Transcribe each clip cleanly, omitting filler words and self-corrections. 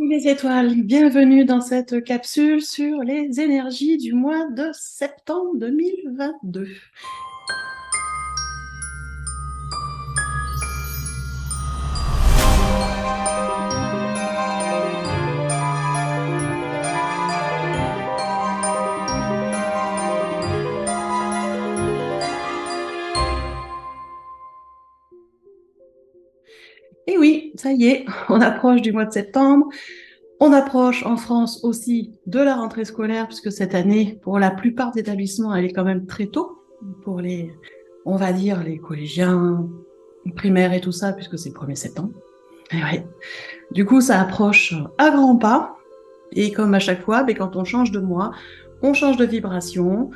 Les étoiles, bienvenue dans cette capsule sur les énergies du mois de septembre 2022. Et oui, ça y est, on approche du mois de septembre. On approche en France aussi de la rentrée scolaire, puisque cette année, pour la plupart des établissements, elle est quand même très tôt. Pour les, on va dire, les collégiens, primaires et tout ça, puisque c'est le 1er septembre. Et ouais. Du coup, ça approche à grands pas. Et comme à chaque fois, quand on change de mois, on change de vibration.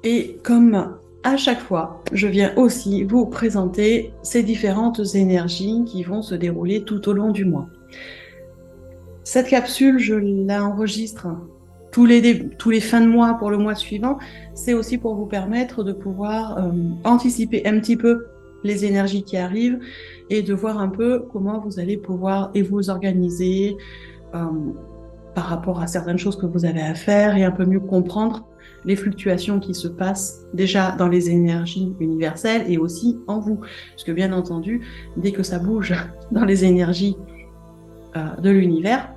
Et comme à chaque fois, je viens aussi vous présenter ces différentes énergies qui vont se dérouler tout au long du mois. Cette capsule, je l'enregistre tous les fins de mois pour le mois suivant. C'est aussi pour vous permettre de pouvoir anticiper un petit peu les énergies qui arrivent et de voir un peu comment vous allez pouvoir et vous organiser par rapport à certaines choses que vous avez à faire et un peu mieux comprendre les fluctuations qui se passent déjà dans les énergies universelles et aussi en vous. Parce que bien entendu, dès que ça bouge dans les énergies de l'univers,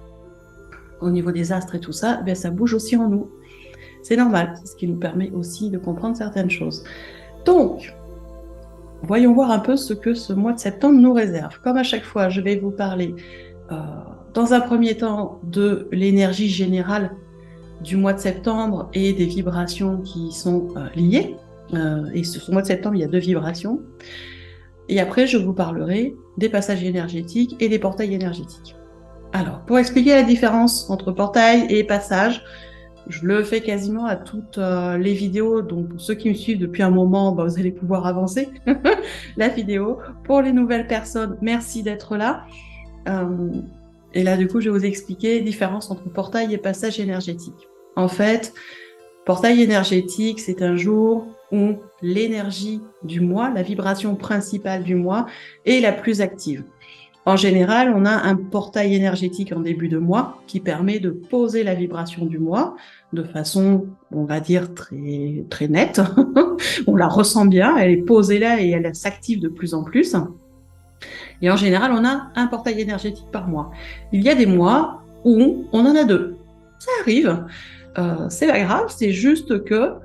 au niveau des astres et tout ça, ça bouge aussi en nous. C'est normal, c'est ce qui nous permet aussi de comprendre certaines choses. Donc, voyons voir un peu ce que ce mois de septembre nous réserve. Comme à chaque fois, je vais vous parler dans un premier temps de l'énergie générale du mois de septembre et des vibrations qui sont liées. Et ce mois de septembre, il y a 2 vibrations. Et après, je vous parlerai des passages énergétiques et des portails énergétiques. Alors, pour expliquer la différence entre portail et passage, je le fais quasiment à toutes les vidéos. Donc, pour ceux qui me suivent depuis un moment, vous allez pouvoir avancer la vidéo. Pour les nouvelles personnes, merci d'être là. Et là, du coup, je vais vous expliquer la différence entre portail et passage énergétique. En fait, portail énergétique, c'est un jour où l'énergie du mois, la vibration principale du mois, est la plus active. En général, on a un portail énergétique en début de mois qui permet de poser la vibration du mois de façon, on va dire, très, très nette. On la ressent bien, elle est posée là et elle s'active de plus en plus. Et en général, on a un portail énergétique par mois. Il y a des mois où on en a 2. Ça arrive. C'est pas grave, c'est juste que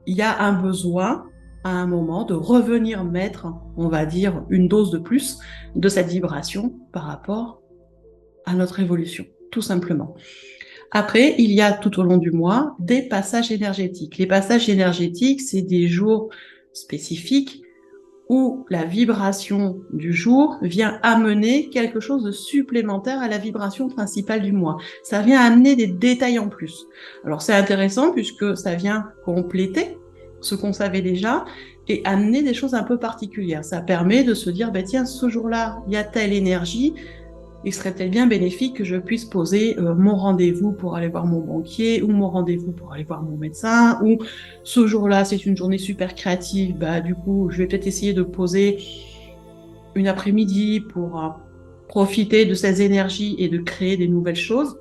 il y a un besoin à un moment de revenir mettre, on va dire, une dose de plus de cette vibration par rapport à notre évolution, tout simplement. Après, il y a tout au long du mois des passages énergétiques. Les passages énergétiques, c'est des jours spécifiques où la vibration du jour vient amener quelque chose de supplémentaire à la vibration principale du mois. Ça vient amener des détails en plus. Alors c'est intéressant puisque ça vient compléter ce qu'on savait déjà et amener des choses un peu particulières. Ça permet de se dire, tiens, ce jour-là, il y a telle énergie, il serait peut-être bien bénéfique que je puisse poser mon rendez-vous pour aller voir mon banquier ou mon rendez-vous pour aller voir mon médecin, ou ce jour-là, c'est une journée super créative, du coup, je vais peut-être essayer de poser une après-midi pour profiter de ces énergies et de créer des nouvelles choses.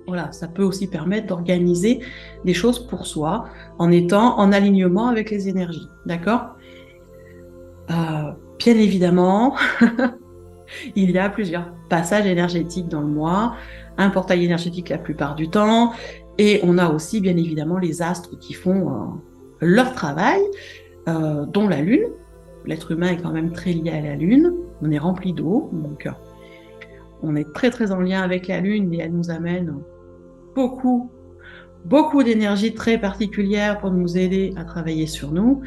Voilà, ça peut aussi permettre d'organiser des choses pour soi en étant en alignement avec les énergies, d'accord ? Bien évidemment, il y a plusieurs passages énergétiques dans le mois, un portail énergétique la plupart du temps, et on a aussi bien évidemment les astres qui font leur travail, dont la Lune. L'être humain est quand même très lié à la Lune, on est rempli d'eau, donc on est très très en lien avec la Lune et elle nous amène beaucoup d'énergie très particulière pour nous aider à travailler sur nous.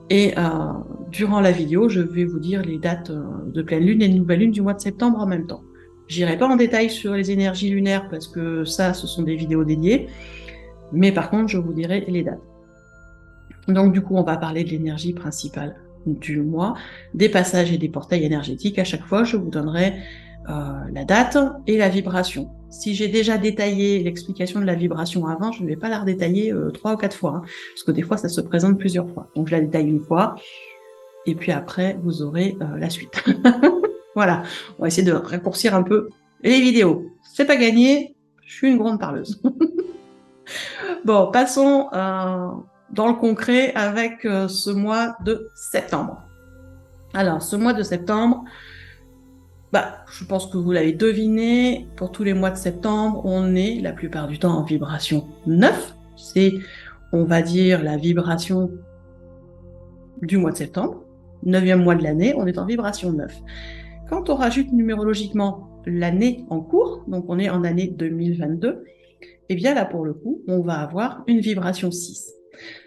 Et durant la vidéo, je vais vous dire les dates de pleine lune et de nouvelle lune du mois de septembre en même temps. J'irai pas en détail sur les énergies lunaires parce que ça, ce sont des vidéos dédiées. Mais par contre, je vous dirai les dates. Donc du coup, on va parler de l'énergie principale du mois, des passages et des portails énergétiques. À chaque fois, je vous donnerai la date et la vibration. Si j'ai déjà détaillé l'explication de la vibration avant, je ne vais pas la redétailler 3 ou 4 fois, parce que des fois, ça se présente plusieurs fois. Donc je la détaille une fois, et puis après, vous aurez la suite. Voilà, on va essayer de raccourcir un peu Et les vidéos, c'est pas gagné, je suis une grande parleuse. Bon, passons dans le concret avec ce mois de septembre. Alors, ce mois de septembre, je pense que vous l'avez deviné, pour tous les mois de septembre, on est la plupart du temps en vibration 9. C'est, on va dire, la vibration du mois de septembre. 9e mois de l'année, on est en vibration 9. Quand on rajoute numérologiquement l'année en cours, donc on est en année 2022, et bien là, pour le coup, on va avoir une vibration 6.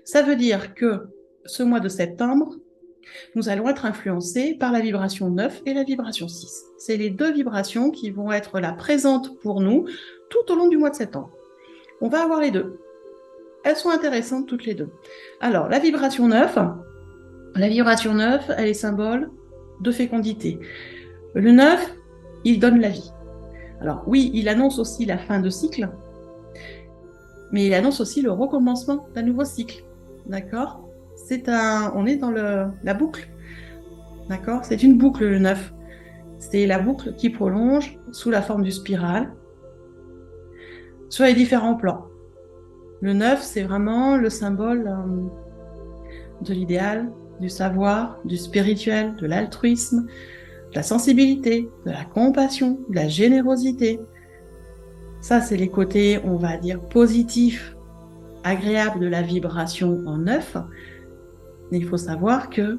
Ça veut dire que ce mois de septembre, nous allons être influencés par la vibration 9 et la vibration 6. C'est les deux vibrations qui vont être là présentes pour nous tout au long du mois de septembre. On va avoir les deux. Elles sont intéressantes toutes les deux. Alors, la vibration 9, elle est symbole de fécondité. Le 9, il donne la vie. Alors oui, il annonce aussi la fin de cycle, mais il annonce aussi le recommencement d'un nouveau cycle. D'accord ? On est dans la boucle. D'accord ? C'est une boucle, le 9. C'est la boucle qui prolonge sous la forme du spirale sur les différents plans. Le 9, c'est vraiment le symbole de l'idéal, du savoir, du spirituel, de l'altruisme, de la sensibilité, de la compassion, de la générosité. Ça, c'est les côtés, on va dire, positifs, agréables de la vibration en 9. Mais il faut savoir que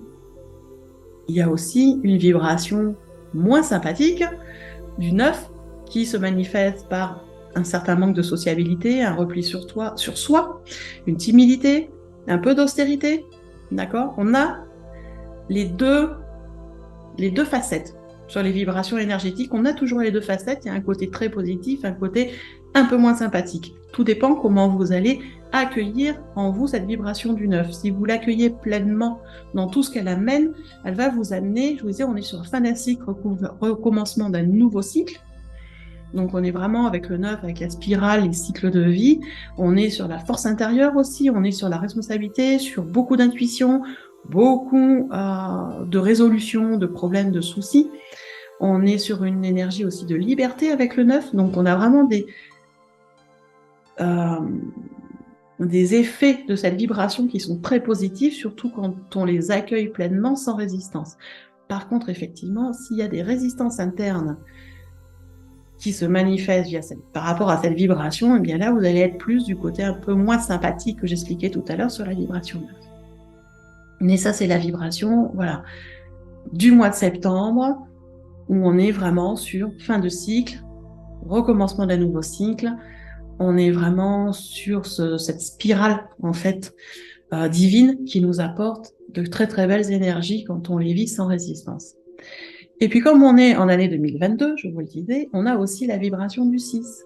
il y a aussi une vibration moins sympathique du 9 qui se manifeste par un certain manque de sociabilité, un repli sur soi, une timidité, un peu d'austérité. D'accord ? On a les deux facettes. Sur les vibrations énergétiques, on a toujours les deux facettes. Il y a un côté très positif, un côté un peu moins sympathique. Tout dépend comment vous allez accueillir en vous cette vibration du 9. Si vous l'accueillez pleinement dans tout ce qu'elle amène, elle va vous amener, je vous disais, on est sur la fin d'un cycle, recommencement d'un nouveau cycle. Donc on est vraiment avec le 9, avec la spirale, les cycles de vie. On est sur la force intérieure aussi, on est sur la responsabilité, sur beaucoup d'intuition, beaucoup de résolution de problèmes, de soucis. On est sur une énergie aussi de liberté avec le 9, donc on a vraiment des effets de cette vibration qui sont très positifs, surtout quand on les accueille pleinement sans résistance. Par contre, effectivement, s'il y a des résistances internes qui se manifestent par rapport à cette vibration, et bien là, vous allez être plus du côté un peu moins sympathique que j'expliquais tout à l'heure sur la vibration 9. Mais ça, c'est la vibration, voilà, du mois de septembre, où on est vraiment sur fin de cycle, recommencement d'un nouveau cycle. On est vraiment sur cette spirale, en fait, divine qui nous apporte de très très belles énergies quand on les vit sans résistance. Et puis comme on est en année 2022, je vous le disais, on a aussi la vibration du 6.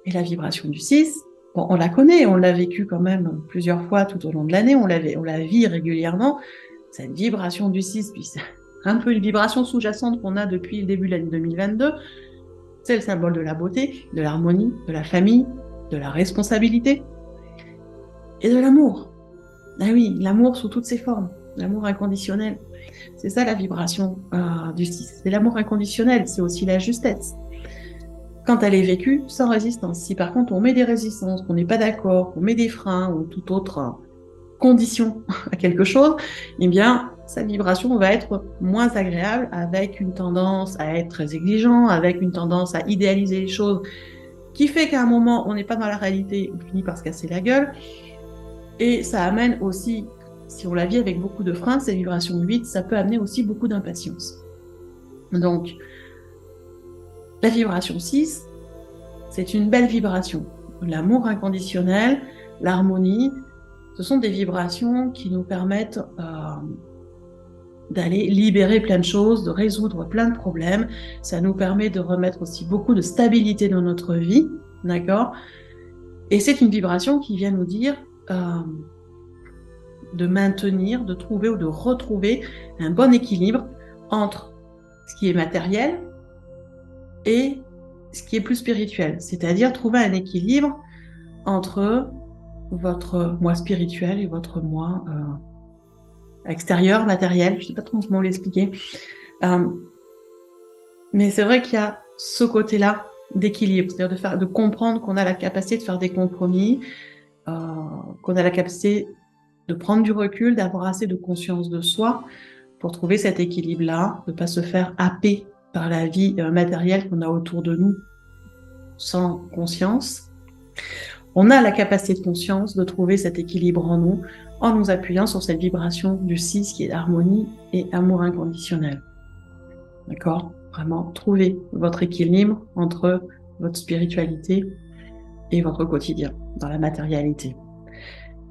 Et la vibration du 6, bon, on la connaît, on l'a vécu quand même plusieurs fois tout au long de l'année, on la vit régulièrement. Cette vibration du 6, puis c'est un peu une vibration sous-jacente qu'on a depuis le début de l'année 2022. C'est le symbole de la beauté, de l'harmonie, de la famille, de la responsabilité et de l'amour. Ah oui, l'amour sous toutes ses formes, l'amour inconditionnel. C'est ça la vibration du 6. C'est l'amour inconditionnel, c'est aussi la justesse. Quand elle est vécue sans résistance. Si par contre on met des résistances, qu'on n'est pas d'accord, qu'on met des freins ou toute autre condition à quelque chose, eh bien sa vibration va être moins agréable, avec une tendance à être très exigeant, avec une tendance à idéaliser les choses, qui fait qu'à un moment on n'est pas dans la réalité, on finit par se casser la gueule. Et ça amène aussi, si on la vit avec beaucoup de freins, cette vibration de 8, ça peut amener aussi beaucoup d'impatience. Donc, la vibration 6, c'est une belle vibration. L'amour inconditionnel, l'harmonie, ce sont des vibrations qui nous permettent d'aller libérer plein de choses, de résoudre plein de problèmes. Ça nous permet de remettre aussi beaucoup de stabilité dans notre vie, d'accord ? Et c'est une vibration qui vient nous dire de maintenir, de trouver ou de retrouver un bon équilibre entre ce qui est matériel et ce qui est plus spirituel. C'est-à-dire trouver un équilibre entre votre moi spirituel et votre moi extérieur, matériel. Je ne sais pas trop comment l'expliquer. Mais c'est vrai qu'il y a ce côté-là d'équilibre, c'est-à-dire de comprendre qu'on a la capacité de faire des compromis, qu'on a la capacité de prendre du recul, d'avoir assez de conscience de soi pour trouver cet équilibre-là, de ne pas se faire happer par la vie matérielle qu'on a autour de nous sans conscience. On a la capacité de conscience de trouver cet équilibre en nous appuyant sur cette vibration du 6 qui est harmonie et amour inconditionnel. D'accord ? Vraiment, trouvez votre équilibre entre votre spiritualité et votre quotidien, dans la matérialité.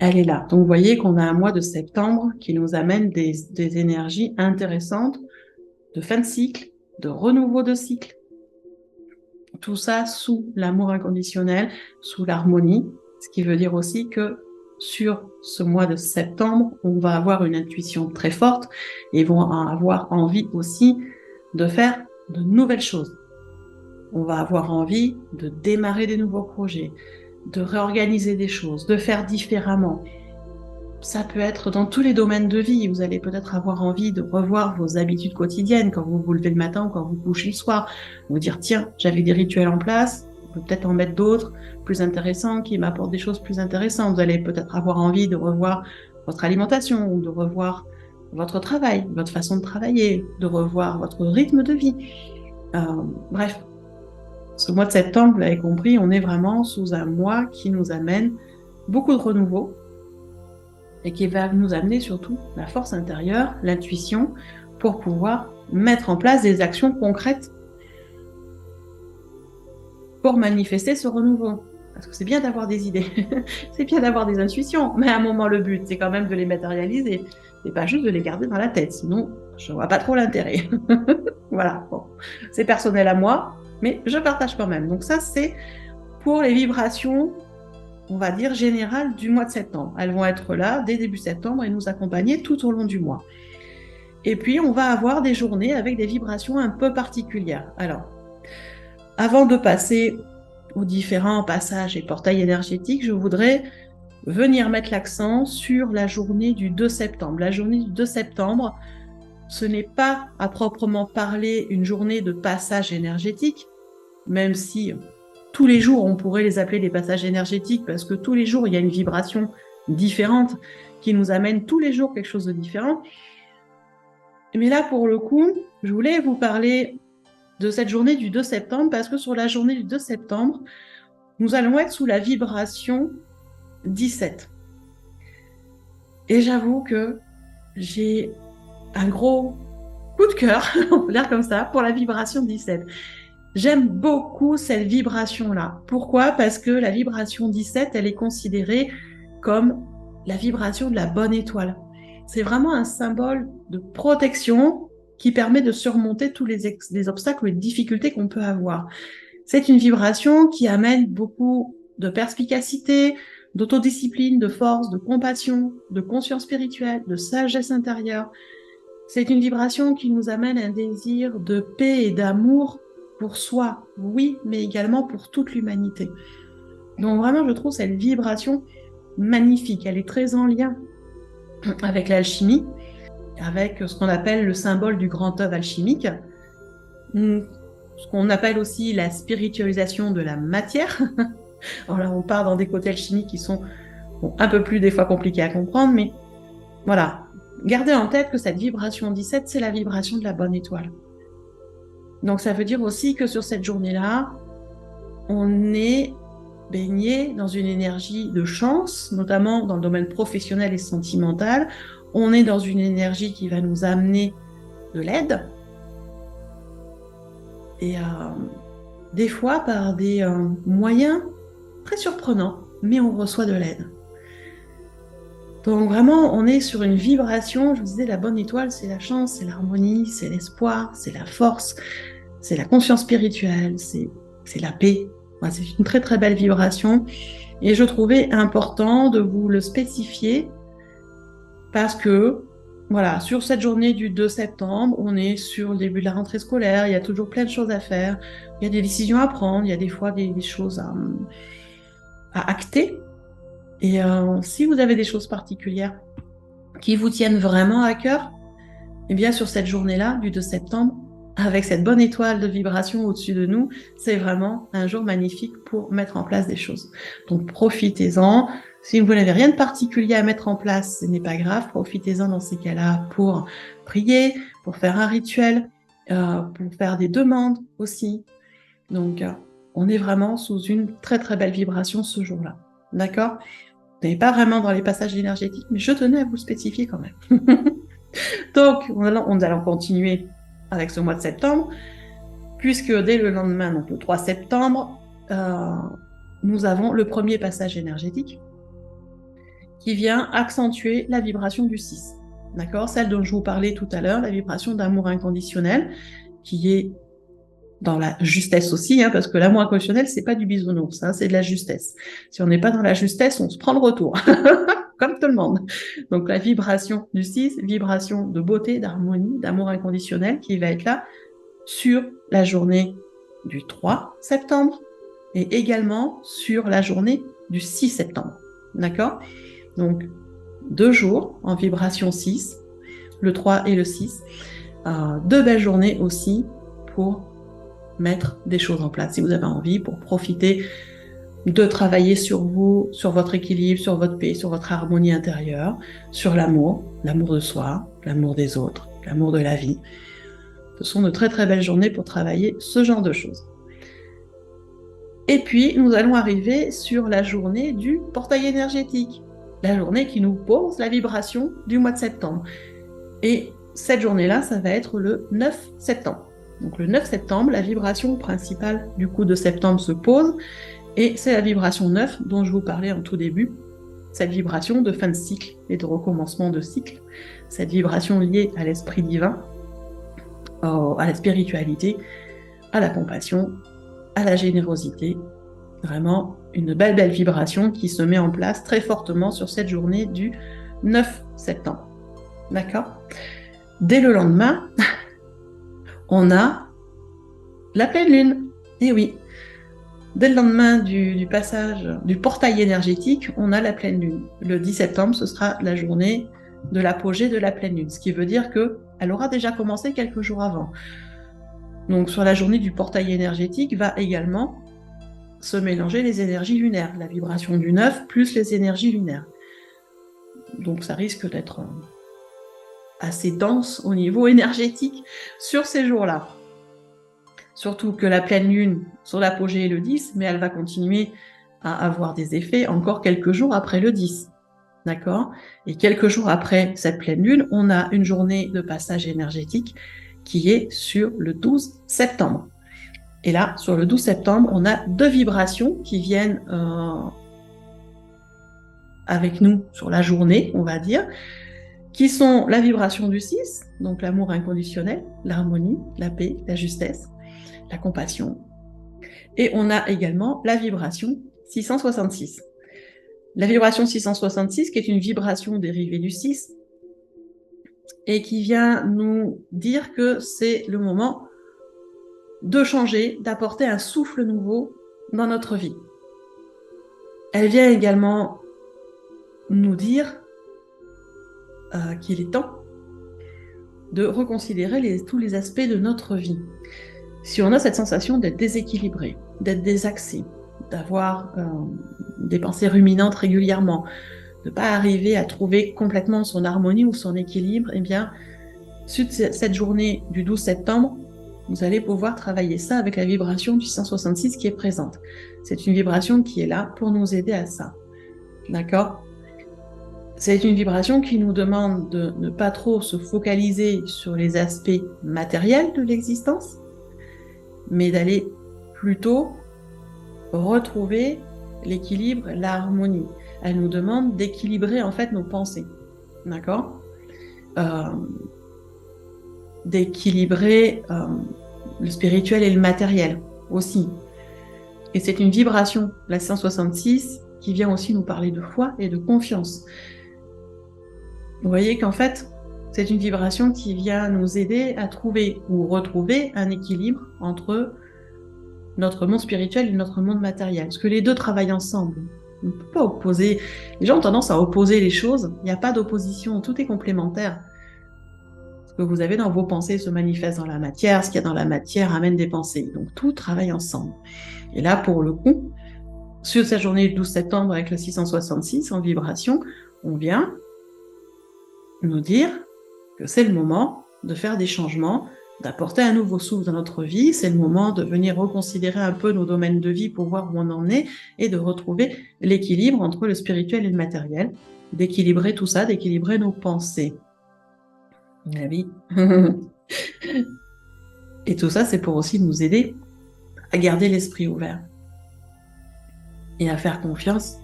Elle est là. Donc, vous voyez qu'on a un mois de septembre qui nous amène des énergies intéressantes de fin de cycle, de renouveau de cycle. Tout ça sous l'amour inconditionnel, sous l'harmonie, ce qui veut dire aussi que sur ce mois de septembre, on va avoir une intuition très forte et vont avoir envie aussi de faire de nouvelles choses. On va avoir envie de démarrer des nouveaux projets, de réorganiser des choses, de faire différemment. Ça peut être dans tous les domaines de vie. Vous allez peut-être avoir envie de revoir vos habitudes quotidiennes quand vous vous levez le matin ou quand vous vous couchez le soir. Vous dire, tiens, j'avais des rituels en place, on peut peut-être en mettre d'autres plus intéressants qui m'apportent des choses plus intéressantes. Vous allez peut-être avoir envie de revoir votre alimentation ou de revoir votre travail, votre façon de travailler, de revoir votre rythme de vie. Bref, ce mois de septembre, vous l'avez compris, on est vraiment sous un mois qui nous amène beaucoup de renouveau et qui va nous amener surtout la force intérieure, l'intuition, pour pouvoir mettre en place des actions concrètes pour manifester ce renouveau. Parce que c'est bien d'avoir des idées, c'est bien d'avoir des intuitions, mais à un moment, le but, c'est quand même de les matérialiser. C'est pas juste de les garder dans la tête, sinon, je vois pas trop l'intérêt. Voilà, bon, c'est personnel à moi, mais je partage quand même. Donc ça, c'est pour les vibrations, on va dire, générales du mois de septembre. Elles vont être là dès début septembre et nous accompagner tout au long du mois. Et puis, on va avoir des journées avec des vibrations un peu particulières. Alors, avant de passer aux différents passages et portails énergétiques, je voudrais venir mettre l'accent sur la journée du 2 septembre. La journée du 2 septembre, ce n'est pas à proprement parler une journée de passage énergétique, même si tous les jours, on pourrait les appeler des passages énergétiques parce que tous les jours, il y a une vibration différente qui nous amène tous les jours quelque chose de différent. Mais là, pour le coup, je voulais vous parler de cette journée du 2 septembre parce que sur la journée du 2 septembre, nous allons être sous la vibration 17. Et j'avoue que j'ai un gros coup de cœur, on peut dire comme ça, pour la vibration 17. J'aime beaucoup cette vibration-là. Pourquoi ? Parce que la vibration 17, elle est considérée comme la vibration de la bonne étoile. C'est vraiment un symbole de protection qui permet de surmonter tous les obstacles ou les difficultés qu'on peut avoir. C'est une vibration qui amène beaucoup de perspicacité, d'autodiscipline, de force, de compassion, de conscience spirituelle, de sagesse intérieure. C'est une vibration qui nous amène un désir de paix et d'amour pour soi, oui, mais également pour toute l'humanité. Donc vraiment, je trouve cette vibration magnifique. Elle est très en lien avec l'alchimie, avec ce qu'on appelle le symbole du grand œuvre alchimique, ce qu'on appelle aussi la spiritualisation de la matière. Alors là, on part dans des côtés alchimiques qui sont un peu plus des fois compliqués à comprendre, mais voilà. Gardez en tête que cette vibration 17, c'est la vibration de la bonne étoile. Donc ça veut dire aussi que sur cette journée-là, on est baigné dans une énergie de chance, notamment dans le domaine professionnel et sentimental. On est dans une énergie qui va nous amener de l'aide. Et des fois par des moyens très surprenants, mais on reçoit de l'aide. Donc vraiment, on est sur une vibration, je vous disais, la bonne étoile, c'est la chance, c'est l'harmonie, c'est l'espoir, c'est la force, c'est la conscience spirituelle, c'est la paix. Voilà, c'est une très très belle vibration. Et je trouvais important de vous le spécifier parce que, voilà, sur cette journée du 2 septembre, on est sur le début de la rentrée scolaire, il y a toujours plein de choses à faire, il y a des décisions à prendre, il y a des fois des choses à acter. Et si vous avez des choses particulières qui vous tiennent vraiment à cœur, eh bien sur cette journée-là, du 2 septembre, avec cette bonne étoile de vibration au-dessus de nous, c'est vraiment un jour magnifique pour mettre en place des choses. Donc profitez-en. Si vous n'avez rien de particulier à mettre en place, ce n'est pas grave, profitez-en dans ces cas-là pour prier, pour faire un rituel, pour faire des demandes aussi. Donc, on est vraiment sous une très très belle vibration ce jour-là. D'accord? Vous n'êtes pas vraiment dans les passages énergétiques, mais je tenais à vous le spécifier quand même. Donc, nous allons continuer avec ce mois de septembre, puisque dès le lendemain, donc le 3 septembre, nous avons le premier passage énergétique qui vient accentuer la vibration du 6. D'accord? Celle dont je vous parlais tout à l'heure, la vibration d'amour inconditionnel, qui est dans la justesse aussi, parce que l'amour inconditionnel, c'est pas du bisounours, c'est de la justesse. Si on n'est pas dans la justesse, on se prend le retour, comme tout le monde. Donc la vibration du 6, vibration de beauté, d'harmonie, d'amour inconditionnel, qui va être là sur la journée du 3 septembre et également sur la journée du 6 septembre. D'accord? Donc 2 jours en vibration 6, le 3 et le 6. 2 belles journées aussi pour mettre des choses en place, si vous avez envie, pour profiter de travailler sur vous, sur votre équilibre, sur votre paix, sur votre harmonie intérieure, sur l'amour de soi, l'amour des autres, l'amour de la vie. Ce sont de très très belles journées pour travailler ce genre de choses. Et puis, nous allons arriver sur la journée du portail énergétique, la journée qui nous pose la vibration du mois de septembre. Et cette journée-là, ça va être le 9 septembre. Donc le 9 septembre, la vibration principale du coup de septembre se pose, et c'est la vibration 9 dont je vous parlais en tout début, cette vibration de fin de cycle et de recommencement de cycle, cette vibration liée à l'esprit divin, à la spiritualité, à la compassion, à la générosité. Vraiment une belle vibration qui se met en place très fortement sur cette journée du 9 septembre. D'accord ? Dès le lendemain, on a la pleine lune. Et oui, dès le lendemain du passage du portail énergétique, on a la pleine lune. Le 10 septembre, ce sera la journée de l'apogée de la pleine lune, ce qui veut dire qu'elle aura déjà commencé quelques jours avant. Donc sur la journée du portail énergétique va également se mélanger les énergies lunaires, la vibration du 9 plus les énergies lunaires. Donc ça risque d'être assez dense au niveau énergétique sur ces jours-là. Surtout que la pleine lune sur l'apogée est le 10, mais elle va continuer à avoir des effets encore quelques jours après le 10. D'accord ? Et quelques jours après cette pleine lune, on a une journée de passage énergétique qui est sur le 12 septembre. Et là, sur le 12 septembre, on a 2 vibrations qui viennent avec nous sur la journée, on va dire, qui sont la vibration du 6, donc l'amour inconditionnel, l'harmonie, la paix, la justesse, la compassion. Et on a également la vibration 666. La vibration 666, qui est une vibration dérivée du 6, et qui vient nous dire que c'est le moment de changer, d'apporter un souffle nouveau dans notre vie. Elle vient également nous dire qu'il est temps de reconsidérer tous les aspects de notre vie. Si on a cette sensation d'être déséquilibré, d'être désaxé, d'avoir des pensées ruminantes régulièrement, de ne pas arriver à trouver complètement son harmonie ou son équilibre, eh bien, suite cette journée du 12 septembre, vous allez pouvoir travailler ça avec la vibration du 666 qui est présente. C'est une vibration qui est là pour nous aider à ça. D'accord ? C'est une vibration qui nous demande de ne pas trop se focaliser sur les aspects matériels de l'existence, mais d'aller plutôt retrouver l'équilibre, l'harmonie. Elle nous demande d'équilibrer en fait nos pensées. D'accord ? D'équilibrer le spirituel et le matériel aussi. Et c'est une vibration, la 166, qui vient aussi nous parler de foi et de confiance. Vous voyez qu'en fait, c'est une vibration qui vient nous aider à trouver ou retrouver un équilibre entre notre monde spirituel et notre monde matériel. Parce que les deux travaillent ensemble. On ne peut pas opposer. Les gens ont tendance à opposer les choses. Il n'y a pas d'opposition, tout est complémentaire. Parce que vous avez dans vos pensées se manifeste dans la matière, ce qu'il y a dans la matière amène des pensées. Donc tout travaille ensemble. Et là, pour le coup, sur cette journée du 12 septembre avec le 666 en vibration, on vient nous dire que c'est le moment de faire des changements, d'apporter un nouveau souffle dans notre vie. C'est le moment de venir reconsidérer un peu nos domaines de vie pour voir où on en est et de retrouver l'équilibre entre le spirituel et le matériel, d'équilibrer tout ça, d'équilibrer nos pensées. La vie. Et tout ça, c'est pour aussi nous aider à garder l'esprit ouvert et à faire confiance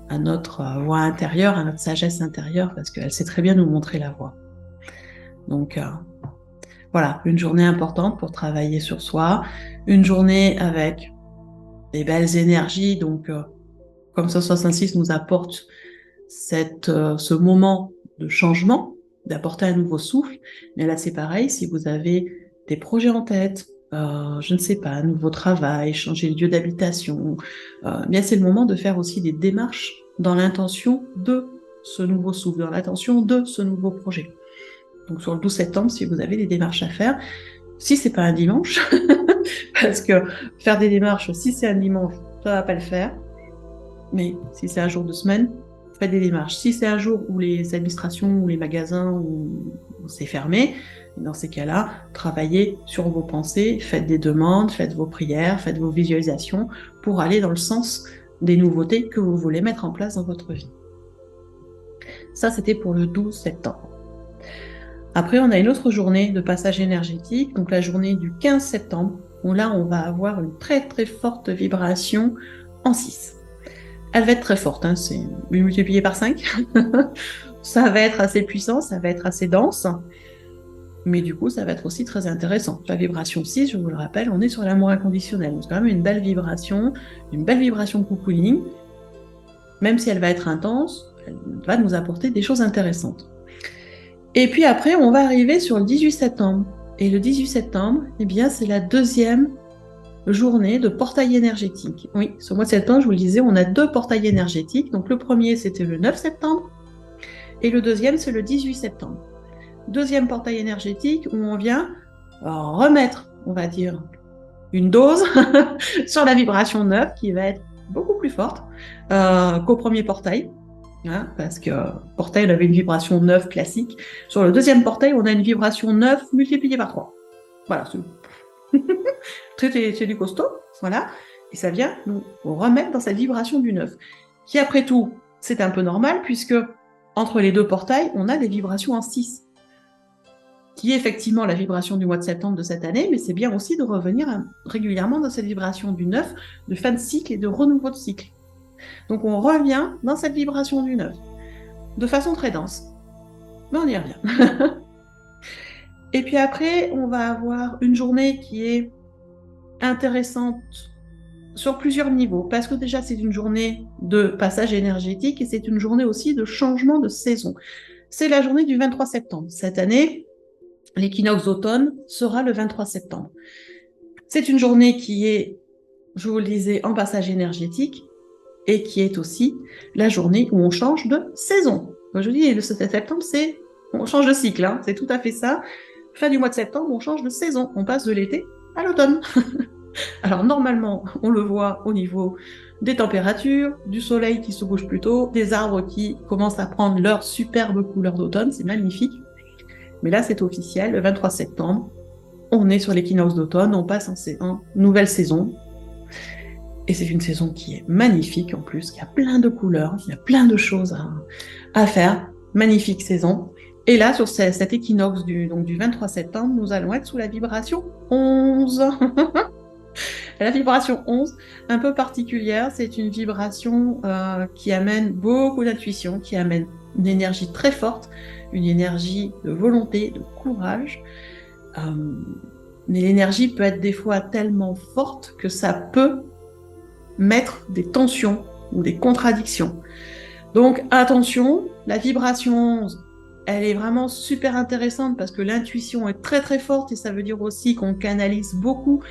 à notre voix intérieure, à notre sagesse intérieure, parce qu'elle sait très bien nous montrer la voie. Donc, voilà, une journée importante pour travailler sur soi, une journée avec des belles énergies, donc comme ce 66 nous apporte ce moment de changement, d'apporter un nouveau souffle, mais là c'est pareil, si vous avez des projets en tête, je ne sais pas, un nouveau travail, changer de lieu d'habitation, bien c'est le moment de faire aussi des démarches dans l'intention de ce nouveau souffle, dans l'intention de ce nouveau projet. Donc sur le 12 septembre, si vous avez des démarches à faire, si c'est pas un dimanche, parce que faire des démarches, si c'est un dimanche, ça va pas le faire, mais si c'est un jour de semaine, faites des démarches. Si c'est un jour où les administrations ou les magasins où c'est fermé, dans ces cas-là, travaillez sur vos pensées, faites des demandes, faites vos prières, faites vos visualisations pour aller dans le sens des nouveautés que vous voulez mettre en place dans votre vie. Ça, c'était pour le 12 septembre. Après, on a une autre journée de passage énergétique, donc la journée du 15 septembre, où là, on va avoir une très très forte vibration en 6. Elle va être très forte, hein, c'est multiplié par 5. Ça va être assez puissant, ça va être assez dense, mais du coup, ça va être aussi très intéressant. La vibration 6, je vous le rappelle, on est sur l'amour inconditionnel, donc c'est quand même une belle vibration cocooning. Même si elle va être intense, elle va nous apporter des choses intéressantes. Et puis après, on va arriver sur le 18 septembre. Et le 18 septembre, eh bien, c'est la deuxième journée de portail énergétique. Oui, ce mois de septembre, je vous le disais, on a 2 portails énergétiques. Donc le premier, c'était le 9 septembre. Et le deuxième, c'est le 18 septembre. Deuxième portail énergétique où on vient remettre, on va dire, une dose sur la vibration 9 qui va être beaucoup plus forte qu'au premier portail. Hein, parce que portail, on avait une vibration 9 classique. Sur le deuxième portail, on a une vibration 9 multipliée par 3. Voilà, c'est du costaud, voilà. Et ça vient nous remettre dans cette vibration du 9. Qui, après tout, c'est un peu normal, puisque entre les 2 portails, on a des vibrations en 6. Qui est effectivement la vibration du mois de septembre de cette année, mais c'est bien aussi de revenir régulièrement dans cette vibration du 9, de fin de cycle et de renouveau de cycle. Donc on revient dans cette vibration du 9, de façon très dense. Mais on y revient. Et puis après, on va avoir une journée qui est intéressante sur plusieurs niveaux, parce que déjà c'est une journée de passage énergétique et c'est une journée aussi de changement de saison. C'est la journée du 23 septembre. Cette année, l'équinoxe d'automne sera le 23 septembre. C'est une journée qui est, je vous le disais, en passage énergétique, et qui est aussi la journée où on change de saison. Moi, je dis, le 7 septembre, on change de cycle, hein, c'est tout à fait ça. Fin du mois de septembre, on change de saison, on passe de l'été à l'automne. Alors normalement, on le voit au niveau des températures, du soleil qui se bouge plus tôt, des arbres qui commencent à prendre leur superbe couleur d'automne, c'est magnifique. Mais là, c'est officiel, le 23 septembre, on est sur l'équinoxe d'automne, on passe en nouvelle saison. Et c'est une saison qui est magnifique en plus, il y a plein de couleurs, il y a plein de choses à faire. Magnifique saison. Et là, sur cet équinoxe du 23 septembre, nous allons être sous la vibration 11. La vibration 11, un peu particulière, c'est une vibration qui amène beaucoup d'intuition, qui amène une énergie très forte, une énergie de volonté, de courage. Mais l'énergie peut être des fois tellement forte que ça peut mettre des tensions ou des contradictions. Donc attention, la vibration 11, elle est vraiment super intéressante parce que l'intuition est très très forte et ça veut dire aussi qu'on canalise beaucoup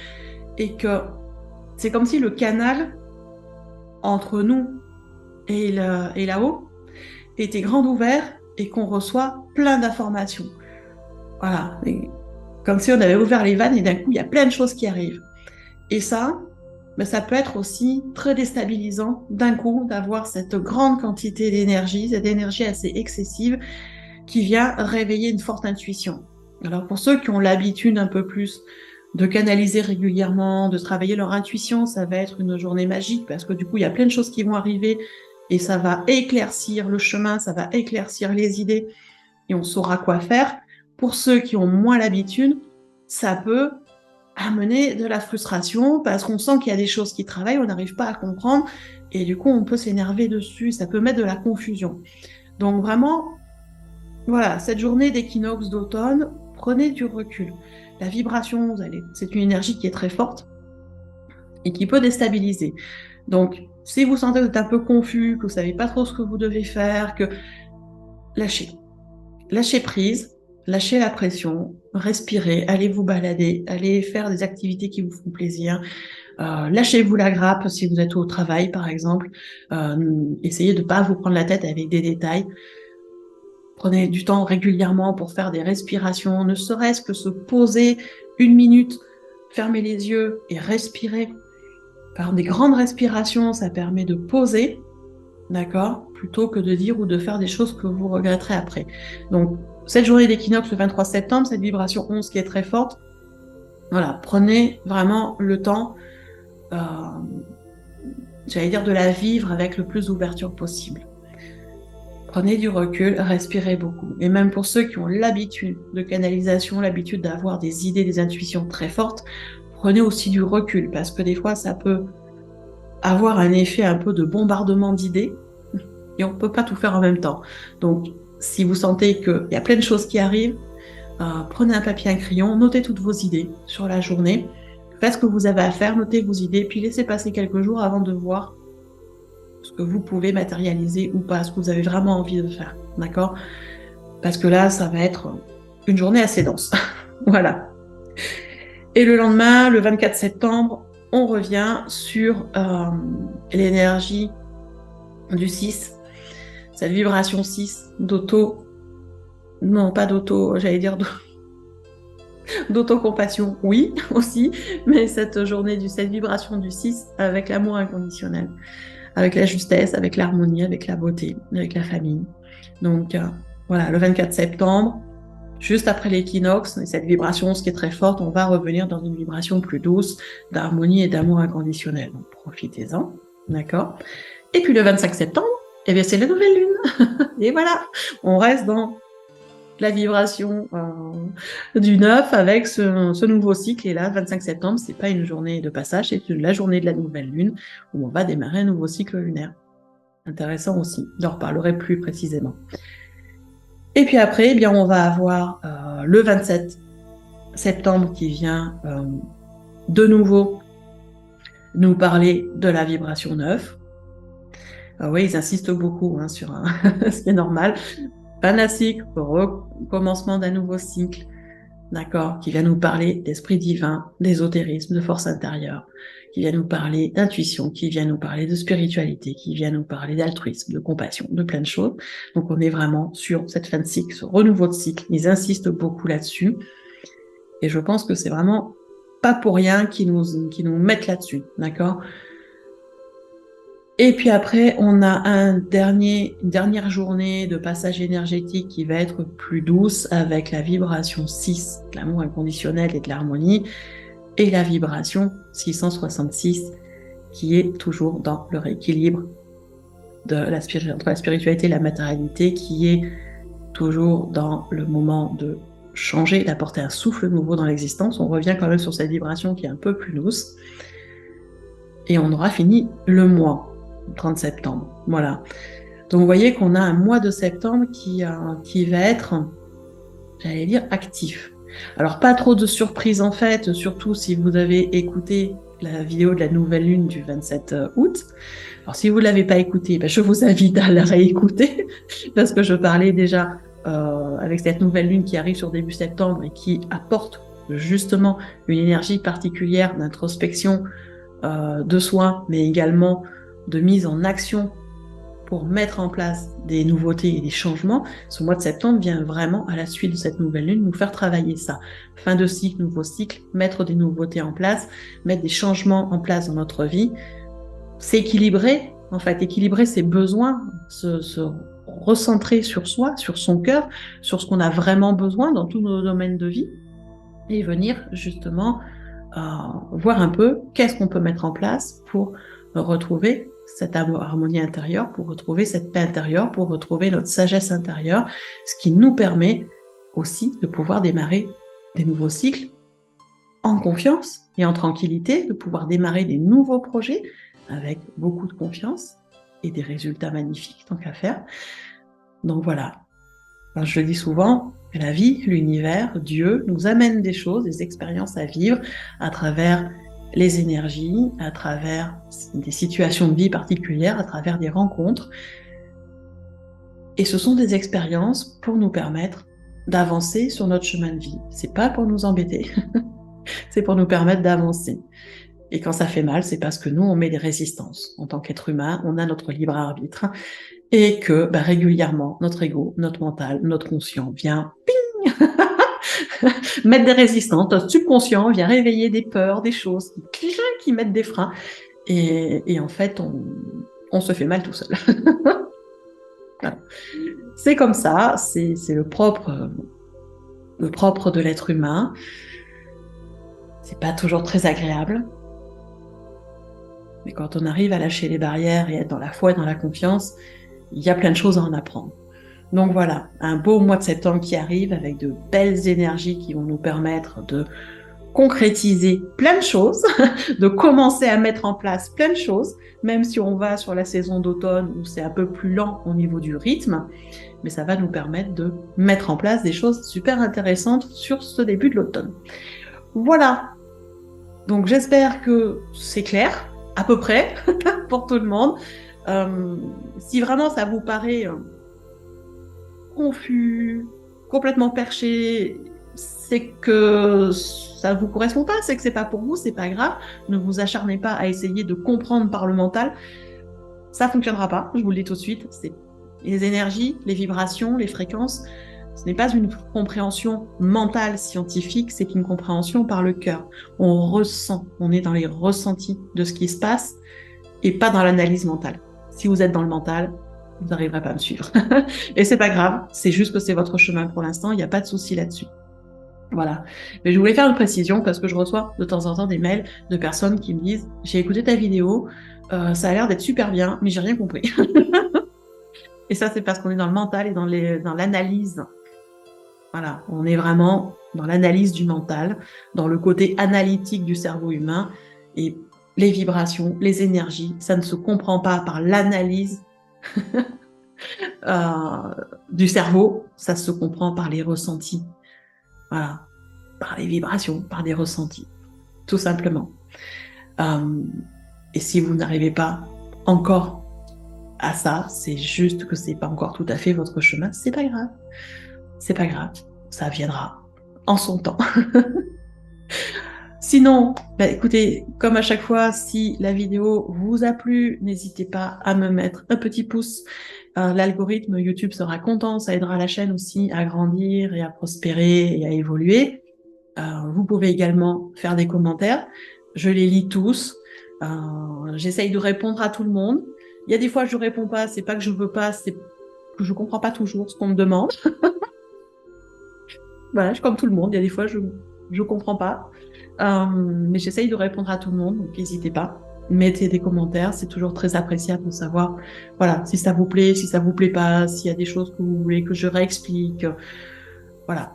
et que c'est comme si le canal entre nous et là-haut était grand ouvert et qu'on reçoit plein d'informations. Voilà. Et comme si on avait ouvert les vannes et d'un coup, il y a plein de choses qui arrivent. Et ça, ben, ça peut être aussi très déstabilisant d'un coup d'avoir cette grande quantité d'énergie, cette énergie assez excessive qui vient réveiller une forte intuition. Alors pour ceux qui ont l'habitude un peu plus de canaliser régulièrement, de travailler leur intuition, ça va être une journée magique parce que du coup, il y a plein de choses qui vont arriver et ça va éclaircir le chemin, ça va éclaircir les idées et on saura quoi faire. Pour ceux qui ont moins l'habitude, ça peut amener de la frustration parce qu'on sent qu'il y a des choses qui travaillent, on n'arrive pas à comprendre et du coup, on peut s'énerver dessus, ça peut mettre de la confusion. Donc vraiment, voilà, cette journée d'équinoxe d'automne, prenez du recul. La vibration, c'est une énergie qui est très forte et qui peut déstabiliser. Donc, si vous sentez que vous êtes un peu confus, que vous savez pas trop ce que vous devez faire, lâchez. Lâchez prise, lâchez la pression, respirez, allez vous balader, allez faire des activités qui vous font plaisir. Lâchez-vous la grappe si vous êtes au travail, par exemple. Essayez de ne pas vous prendre la tête avec des détails. Prenez du temps régulièrement pour faire des respirations, ne serait-ce que se poser 1 minute, fermer les yeux et respirer. Faire des grandes respirations, ça permet de poser, d'accord, plutôt que de dire ou de faire des choses que vous regretterez après. Donc, cette journée d'équinoxe le 23 septembre, cette vibration 11 qui est très forte, voilà, prenez vraiment le temps, j'allais dire de la vivre avec le plus d'ouverture possible. Prenez du recul, respirez beaucoup. Et même pour ceux qui ont l'habitude de canalisation, l'habitude d'avoir des idées, des intuitions très fortes, prenez aussi du recul parce que des fois, ça peut avoir un effet un peu de bombardement d'idées et on ne peut pas tout faire en même temps. Donc, si vous sentez qu'il y a plein de choses qui arrivent, prenez un papier, un crayon, notez toutes vos idées sur la journée, faites ce que vous avez à faire, notez vos idées, puis laissez passer quelques jours avant de voir ce que vous pouvez matérialiser ou pas, ce que vous avez vraiment envie de faire, d'accord? Parce que là, ça va être une journée assez dense. Voilà. Et le lendemain, le 24 septembre, on revient sur l'énergie du 6, cette vibration 6 non pas j'allais dire d'autocompassion, oui, aussi, mais cette vibration du 6 avec l'amour inconditionnel, avec la justesse, avec l'harmonie, avec la beauté, avec la famille. Donc, voilà, le 24 septembre, juste après l'équinoxe, et cette vibration, ce qui est très forte, on va revenir dans une vibration plus douce, d'harmonie et d'amour inconditionnel. Donc, profitez-en, d'accord? Et puis le 25 septembre, eh bien, c'est la nouvelle lune. Et voilà, on reste dans la vibration du 9 avec ce nouveau cycle. Et là, 25 septembre, c'est pas une journée de passage, c'est la journée de la nouvelle lune où on va démarrer un nouveau cycle lunaire. Intéressant aussi, j'en reparlerai plus précisément. Et puis après, eh bien, on va avoir le 27 septembre qui vient de nouveau nous parler de la vibration 9. Oui, ils insistent beaucoup sur ce qui est normal. Fin d'un cycle, recommencement d'un nouveau cycle, d'accord, qui vient nous parler d'esprit divin, d'ésotérisme, de force intérieure, qui vient nous parler d'intuition, qui vient nous parler de spiritualité, qui vient nous parler d'altruisme, de compassion, de plein de choses. Donc on est vraiment sur cette fin de cycle, ce renouveau de cycle. Ils insistent beaucoup là-dessus. Et je pense que c'est vraiment pas pour rien qu'ils nous mettent là-dessus, d'accord? Et puis après, on a une dernière journée de passage énergétique qui va être plus douce avec la vibration 6, de l'amour inconditionnel et de l'harmonie, et la vibration 666 qui est toujours dans le rééquilibre entre la spiritualité et la matérialité, qui est toujours dans le moment de changer, d'apporter un souffle nouveau dans l'existence. On revient quand même sur cette vibration qui est un peu plus douce. Et on aura fini le mois. 30 septembre, voilà. Donc vous voyez qu'on a un mois de septembre qui va être, j'allais dire, actif. Alors pas trop de surprises en fait, surtout si vous avez écouté la vidéo de la nouvelle lune du 27 août. Alors si vous ne l'avez pas écoutée, je vous invite à la réécouter parce que je parlais déjà avec cette nouvelle lune qui arrive sur début septembre et qui apporte justement une énergie particulière d'introspection de soi, mais également de mise en action pour mettre en place des nouveautés et des changements, ce mois de septembre vient vraiment à la suite de cette nouvelle lune nous faire travailler ça. Fin de cycle, nouveau cycle, mettre des nouveautés en place, mettre des changements en place dans notre vie, s'équilibrer, en fait, équilibrer ses besoins, se recentrer sur soi, sur son cœur, sur ce qu'on a vraiment besoin dans tous nos domaines de vie et venir justement voir un peu qu'est-ce qu'on peut mettre en place pour retrouver cette harmonie intérieure, pour retrouver cette paix intérieure, pour retrouver notre sagesse intérieure, ce qui nous permet aussi de pouvoir démarrer des nouveaux cycles en confiance et en tranquillité, de pouvoir démarrer des nouveaux projets avec beaucoup de confiance et des résultats magnifiques tant qu'à faire. Donc voilà, alors, je le dis souvent, la vie, l'univers, Dieu nous amène des choses, des expériences à vivre à travers les énergies, à travers des situations de vie particulières, à travers des rencontres. Et ce sont des expériences pour nous permettre d'avancer sur notre chemin de vie. C'est pas pour nous embêter, c'est pour nous permettre d'avancer. Et quand ça fait mal, c'est parce que nous, on met des résistances. En tant qu'être humain, on a notre libre arbitre. Et que régulièrement, notre ego, notre mental, notre conscient vient ping mettre des résistances, notre subconscient vient réveiller des peurs, des choses qui mettent des freins. Et en fait, on se fait mal tout seul. Voilà. C'est comme ça, c'est le propre de l'être humain. C'est pas toujours très agréable. Mais quand on arrive à lâcher les barrières et être dans la foi et dans la confiance, il y a plein de choses à en apprendre. Donc voilà, un beau mois de septembre qui arrive avec de belles énergies qui vont nous permettre de concrétiser plein de choses, de commencer à mettre en place plein de choses, même si on va sur la saison d'automne où c'est un peu plus lent au niveau du rythme, mais ça va nous permettre de mettre en place des choses super intéressantes sur ce début de l'automne. Voilà, donc j'espère que c'est clair, à peu près, pour tout le monde. Si vraiment ça vous paraît confus, complètement perché, c'est que ça ne vous correspond pas, c'est que c'est pas pour vous, c'est pas grave. Ne vous acharnez pas à essayer de comprendre par le mental. Ça fonctionnera pas, je vous le dis tout de suite. C'est les énergies, les vibrations, les fréquences. Ce n'est pas une compréhension mentale scientifique, c'est une compréhension par le cœur. On ressent, on est dans les ressentis de ce qui se passe et pas dans l'analyse mentale. Si vous êtes dans le mental, vous n'arriverez pas à me suivre. Et c'est pas grave, c'est juste que c'est votre chemin pour l'instant, il n'y a pas de souci là-dessus. Voilà. Mais je voulais faire une précision parce que je reçois de temps en temps des mails de personnes qui me disent « J'ai écouté ta vidéo, ça a l'air d'être super bien, mais j'ai rien compris. » Et ça, c'est parce qu'on est dans le mental et dans l'analyse. Voilà, on est vraiment dans l'analyse du mental, dans le côté analytique du cerveau humain. Et les vibrations, les énergies, ça ne se comprend pas par l'analyse du cerveau, ça se comprend par les ressentis. Voilà, par les vibrations, par des ressentis, tout simplement. Et si vous n'arrivez pas encore à ça, c'est juste que c'est pas encore tout à fait votre chemin, c'est pas grave. C'est pas grave, ça viendra en son temps. Sinon, écoutez, comme à chaque fois, si la vidéo vous a plu, n'hésitez pas à me mettre un petit pouce. L'algorithme YouTube sera content, ça aidera la chaîne aussi à grandir et à prospérer et à évoluer. Vous pouvez également faire des commentaires. Je les lis tous. J'essaye de répondre à tout le monde. Il y a des fois je ne réponds pas, c'est pas que je veux pas, c'est que je comprends pas toujours ce qu'on me demande. Voilà, je suis comme tout le monde. Il y a des fois je comprends pas. Mais j'essaye de répondre à tout le monde, donc n'hésitez pas. Mettez des commentaires, c'est toujours très appréciable de savoir, voilà, si ça vous plaît, si ça vous plaît pas, s'il y a des choses que vous voulez que je réexplique. Voilà.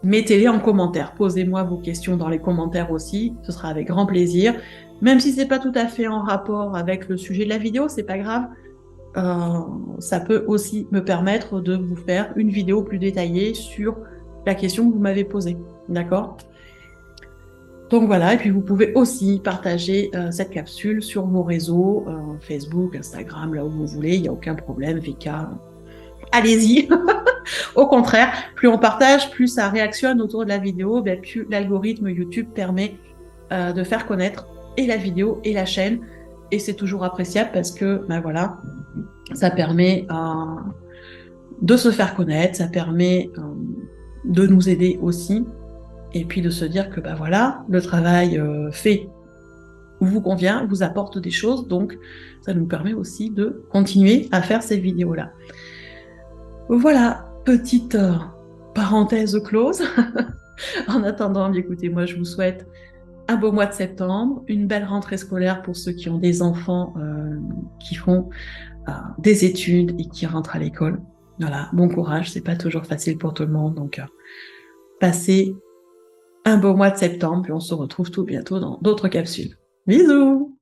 Mettez-les en commentaire. Posez-moi vos questions dans les commentaires aussi. Ce sera avec grand plaisir. Même si c'est pas tout à fait en rapport avec le sujet de la vidéo, c'est pas grave. Ça peut aussi me permettre de vous faire une vidéo plus détaillée sur la question que vous m'avez posée. D'accord ? Donc voilà, et puis vous pouvez aussi partager cette capsule sur vos réseaux, Facebook, Instagram, là où vous voulez, il n'y a aucun problème, VK. Allez-y. Au contraire, plus on partage, plus ça réactionne autour de la vidéo, plus l'algorithme YouTube permet de faire connaître et la vidéo et la chaîne. Et c'est toujours appréciable parce que, voilà, Ça permet de se faire connaître, ça permet de nous aider aussi, et puis de se dire que voilà, le travail fait vous convient, vous apporte des choses, donc ça nous permet aussi de continuer à faire ces vidéos-là. Voilà, petite parenthèse close. En attendant, écoutez, moi je vous souhaite un beau mois de septembre, une belle rentrée scolaire pour ceux qui ont des enfants qui font des études et qui rentrent à l'école. Voilà, bon courage, c'est pas toujours facile pour tout le monde, donc passez un beau mois de septembre, puis on se retrouve tout bientôt dans d'autres capsules. Bisous!